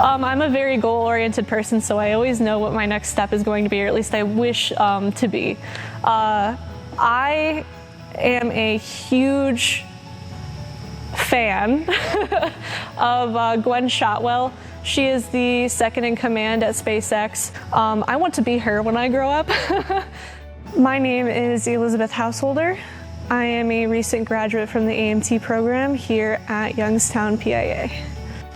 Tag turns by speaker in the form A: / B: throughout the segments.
A: I'm a very goal-oriented person, so I always know what my next step is going to be, or at least I wish to be. I am a huge fan of Gwen Shotwell. She is the second in command at SpaceX. I want to be her when I grow up. My name is Elizabeth Householder. I am a recent graduate from the AMT program here at Youngstown, PIA.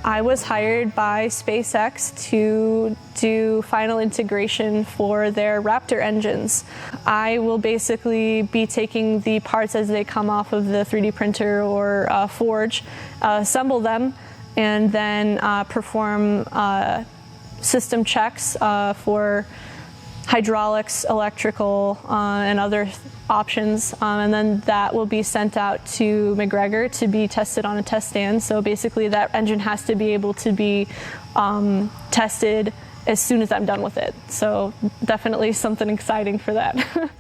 A: I was hired by SpaceX to do final integration for their Raptor engines. I will basically be taking the parts as they come off of the 3D printer or forge, assemble them, and then perform system checks for hydraulics, electrical, and other options, and then that will be sent out to McGregor to be tested on a test stand. So basically that engine has to be able to be tested as soon as I'm done with it. So definitely something exciting for that.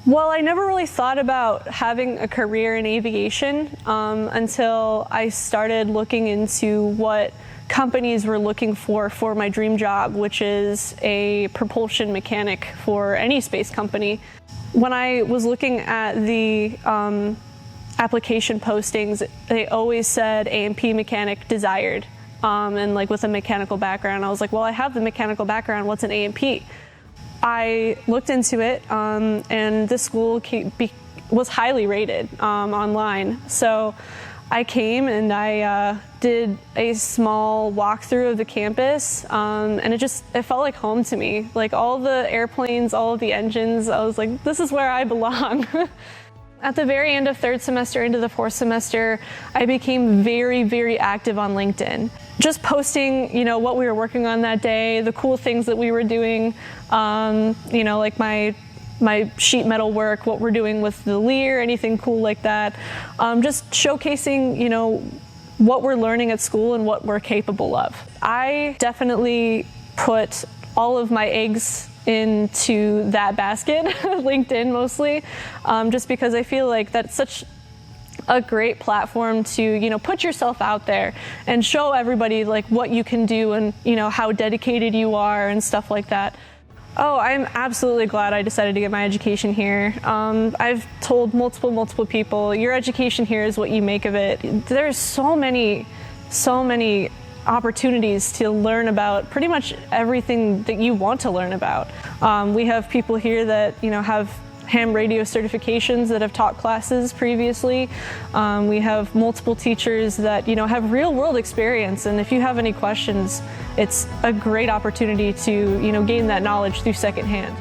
A: Well, I never really thought about having a career in aviation until I started looking into what companies were looking for my dream job, which is a propulsion mechanic for any space company. When I was looking at the application postings, they always said A&P mechanic desired, and like with a mechanical background. I was like, well, I have the mechanical background, what's an A&P? I looked into it, and this school was highly rated online. So I came and I did a small walkthrough of the campus, and it felt like home to me. Like all the airplanes, all of the engines, I was like, this is where I belong. At the very end of third semester into the fourth semester, I became very, very active on LinkedIn. Just posting, what we were working on that day, the cool things that we were doing, like my sheet metal work, what we're doing with the Lear, anything cool like that. Just showcasing, what we're learning at school and what we're capable of. I definitely put all of my eggs into that basket, LinkedIn mostly, just because I feel like that's such a great platform to, put yourself out there and show everybody like what you can do and, how dedicated you are and stuff like that. Oh, I'm absolutely glad I decided to get my education here. I've told multiple people, your education here is what you make of it. There's so many opportunities to learn about pretty much everything that you want to learn about. We have people here that, have ham radio certifications that have taught classes previously. We have multiple teachers that, have real world experience, and if you have any questions, it's a great opportunity to, gain that knowledge through secondhand.